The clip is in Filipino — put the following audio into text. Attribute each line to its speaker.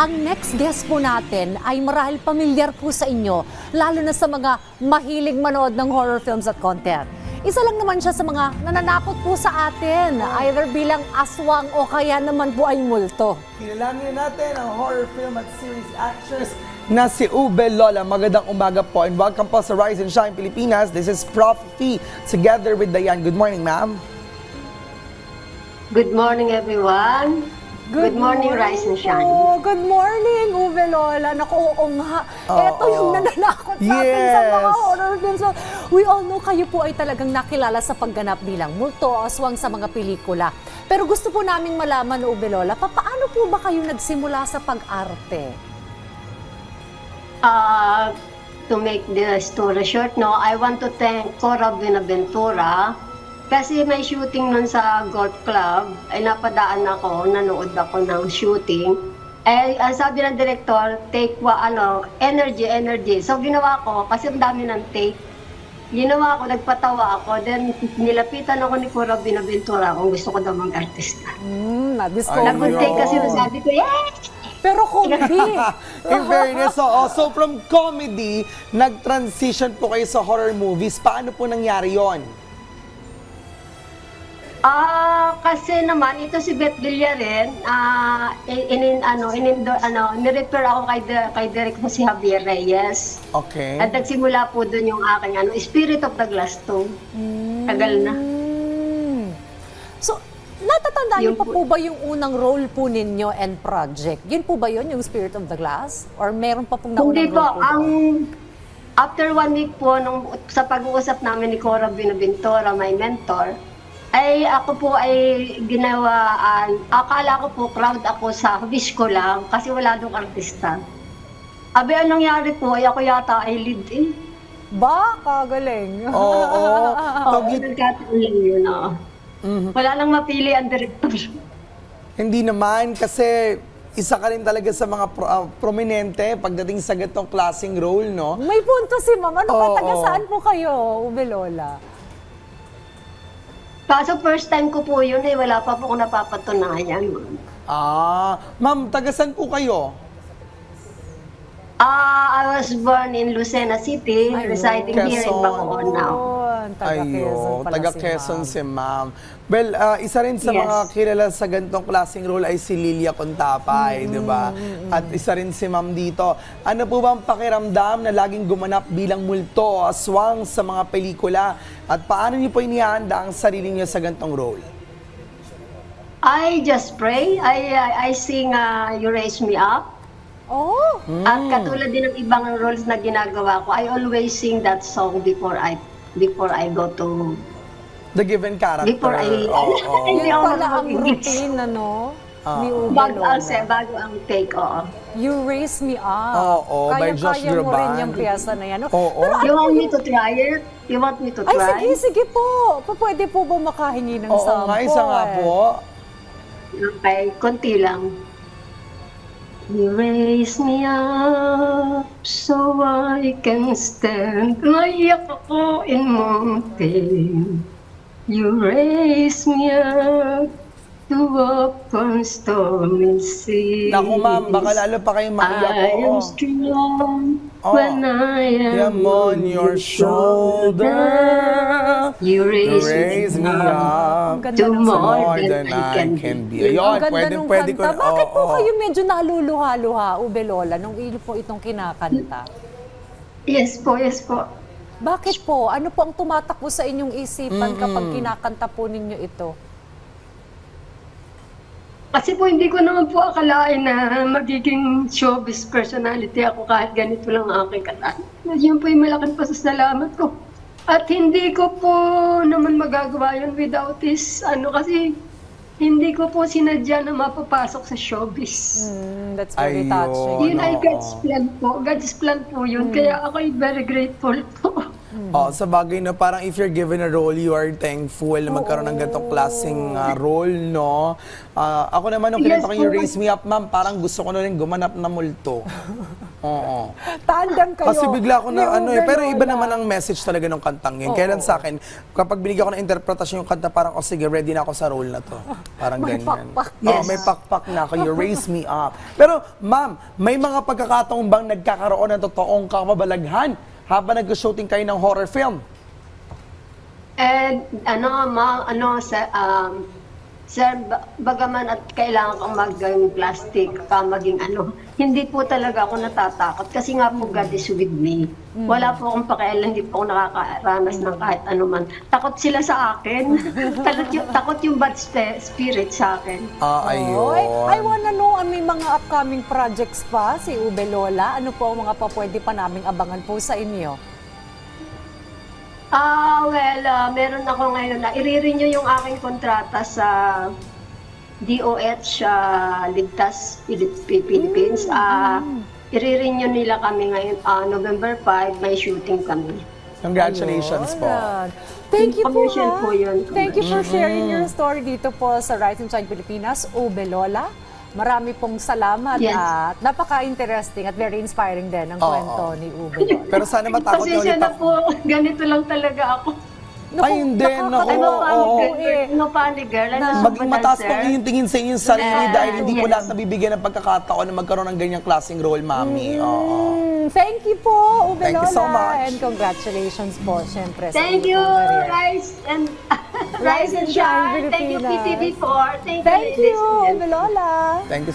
Speaker 1: Ang next guest po natin ay marahil pamilyar po sa inyo, lalo na sa mga mahilig manood ng horror films at content. Isa lang naman siya sa mga nananakot po sa atin, either bilang aswang o kaya naman po ay multo.
Speaker 2: Kilalanin natin ang horror film at series actress na si Ube Lola. Magandang umaga po and welcome po sa Rise and Shine Pilipinas. This is Prof. Fee together with Diane. Good morning, ma'am.
Speaker 3: Good morning, everyone. Good morning, Rise and Shine.
Speaker 1: Oh, good morning, Ube Lola. Naku, oo nga. Ito yung nananakot sa atin sa mga horror films. So, we all know kayo po ay talagang nakilala sa pagganap bilang multo o aswang sa mga pelikula. Pero gusto po naming malaman, Ube Lola, paano po ba kayo nagsimula sa pag-arte?
Speaker 3: To make the story short, no, I want to thank Cora Buenaventura kasi may shooting nun sa golf club, ay napadaan ako, nanood ako ng shooting. Eh, ang sabi ng director, take energy. So ginawa ko, kasi ang dami ng take. Ginawa ko, nagpatawa ako, then nilapitan ako ni Cora Buenaventura kung gusto ko daw mag-artista.
Speaker 1: Na-discover.
Speaker 3: Nag-take kasi sabi ko, yes!
Speaker 1: Pero comedy.
Speaker 2: In fairness, so from comedy, nag-transition po kayo sa horror movies. Paano po nangyari yon?
Speaker 3: Kasi naman, ito si Beth Villarin, nirefer ako kay Direk mo si Javier Reyes.
Speaker 2: Okay.
Speaker 3: At nagsimula po doon yung aking Spirit of the Glass 2. Tagal na.
Speaker 1: So, natatandaan niyo pa po ba yung unang role po ninyo and project? Yun po ba yun, yung Spirit of the Glass? Or meron pa pong naunang
Speaker 3: Hindi po,
Speaker 1: role po?
Speaker 3: After 1 week po, sa pag-uusap namin ni Cora Buenaventura, my mentor, ay ako po ay ginawaan, akala ko po proud ako sa wish ko lang kasi wala doong artista. Abi, anong nangyari po, ay ako yata ay lead eh.
Speaker 1: Ba? Kagaling.
Speaker 2: Oo.
Speaker 3: Nagkataon lang yun, Wala lang mapili ang director.
Speaker 2: Hindi naman, kasi isa ka rin talaga sa mga prominente pagdating sa ganitong klaseng role, no?
Speaker 1: May punto si Ma'am. Ano ba?
Speaker 2: Oo.
Speaker 1: Taga saan po kayo, Ube Lola?
Speaker 3: Kaso first time ko po yun eh, wala pa po akong napapatunayan.
Speaker 2: Ma'am, taga saan po kayo?
Speaker 3: I was born in Lucena City, residing here in Bacoor now.
Speaker 2: Taga Quezon si Ma'am. Well, isa rin sa
Speaker 3: Yes.
Speaker 2: mga kilala sa ganitong klaseng role ay si Lilia Contapay, di ba? At isa rin si Ma'am dito. Ano po ba ang pakiramdam na laging gumanap bilang multo o aswang sa mga pelikula? At paano niyo po inihahanda ang sarili niyo sa ganitong role?
Speaker 3: I just pray. I sing You Raise Me Up.
Speaker 1: Oh!
Speaker 3: At katulad din ng ibang roles na ginagawa ko, I always sing that song before I go to...
Speaker 2: The given character.
Speaker 3: Before I...
Speaker 1: Yun pala ang routine, ano? Ni Ube Lola.
Speaker 3: Bago ang take, oo.
Speaker 1: You Raise Me Up.
Speaker 2: Oo, by Josh
Speaker 1: Kaya mo rin
Speaker 2: Groban.
Speaker 1: yung piyesa na yan. No?
Speaker 2: Oo.
Speaker 1: Pero
Speaker 3: You want me to try it? You want me to
Speaker 1: ay,
Speaker 3: try?
Speaker 1: sige po. Pwede po ba makahingi ng
Speaker 2: Oo
Speaker 1: sample?
Speaker 2: nga, isa nga po.
Speaker 3: Okay, konti lang. You raise me up so I can stand. Maiyak ako in mountain. You raise me up to walk on stormy seas.
Speaker 2: Naku ma'am, baka lalo pa kayong maiyak.
Speaker 3: I am strong when I am
Speaker 2: on your shoulder.
Speaker 3: You raise
Speaker 2: me up
Speaker 1: Ang ganda
Speaker 3: to
Speaker 1: ng
Speaker 3: more than I can be.
Speaker 2: Ayun,
Speaker 1: Ang ganda nung
Speaker 2: pwede
Speaker 1: kanta.
Speaker 2: ko.
Speaker 1: Bakit po kayo medyo naluluha-luha, Ube Lola, nung iyo po itong kinakanta?
Speaker 3: Yes po, yes po.
Speaker 1: Bakit po? Ano po ang tumatakbo sa inyong isipan kapag kinakanta po ninyo ito?
Speaker 3: Kasi po hindi ko naman po akalain na magiging showbiz personality ako kahit ganito lang ang aking kanta. Yun po yung malaking pasasalamat ko. At hindi ko po naman magagawa yun without this, kasi hindi ko po sinadya na mapapasok sa showbiz.
Speaker 1: That's very
Speaker 2: Ayun.
Speaker 1: touching.
Speaker 3: Yun ay God's plan po. God's plan po yun. Kaya ako ay very grateful po.
Speaker 2: Sa bagay na parang if you're given a role, you are thankful na magkaroon ng ganitong klaseng role, no? Ako naman, nung
Speaker 3: Yes,
Speaker 2: kinanta ko yung
Speaker 3: po.
Speaker 2: Raise Me Up, ma'am, parang gusto ko na rin gumanap na multo. Oo.
Speaker 1: Tandem kayo.
Speaker 2: Kasi bigla ako na
Speaker 1: ni Ube
Speaker 2: pero iba
Speaker 1: Lola.
Speaker 2: naman ang message talaga ng kantang yun. Kaya lang sa akin, kapag binigyan ko ng interpretasyon yung kanta, parang, sige, ready na ako sa role na to. Parang
Speaker 1: May
Speaker 2: ganyan.
Speaker 1: pakpak.
Speaker 2: Oo, may pakpak na ako. You raise me up. Pero, ma'am, may mga pagkakataon bang nagkakaroon ng totoong kamabalaghan habang nag-shooting kayo ng horror film?
Speaker 3: Sir, bagaman at kailangan kang maging plastic, maging hindi po talaga ako natatakot kasi nga po God is with me. Wala po akong pakialam, hindi po ako nakakaranas ng kahit ano man. Takot sila sa akin. takot yung bad spirit sa akin.
Speaker 2: Ayun.
Speaker 1: I wanna know, may mga upcoming projects pa si Ube Lola. Ano po ang mga pwede pa naming abangan po sa inyo?
Speaker 3: Meron ako ngayon na i-renew yung aking kontrata sa DOH Ligtas Philippines. I-renew nila kami ngayon, November 5, may shooting kami.
Speaker 2: Congratulations po.
Speaker 1: Ayan. Thank you po,
Speaker 3: Information
Speaker 1: ha?
Speaker 3: po yun.
Speaker 1: Thank you for sharing your story dito po sa Rise and Shine Pilipinas, Ube Lola. Marami pong salamat
Speaker 3: Yes.
Speaker 1: at napaka-interesting at very inspiring din ang kwento ni Ube Lola.
Speaker 2: Pero sana matakot nyo
Speaker 3: Pasensya
Speaker 2: ulit
Speaker 3: na po, ganito lang talaga ako.
Speaker 2: Ay, hindi. Naku,
Speaker 3: No panic girl.
Speaker 2: Maging mataas pang yung tingin sa inyong sarili dahil hindi po
Speaker 3: Yes.
Speaker 2: lahat nabibigyan ng pagkakataon na magkaroon ng ganyang klaseng role, mami. Oo.
Speaker 1: Thank you po, Ube
Speaker 2: Thank you
Speaker 1: Lola.
Speaker 2: so much.
Speaker 1: And congratulations po, syempre, sa
Speaker 3: Thank
Speaker 1: inyo
Speaker 3: you,
Speaker 1: pong career.
Speaker 3: Rise and Shine. Thank you,
Speaker 1: Pilipinas.
Speaker 3: PTV4.
Speaker 1: Thank you,
Speaker 3: ladies and gentlemen.
Speaker 1: Ube Lola.
Speaker 2: Thank you so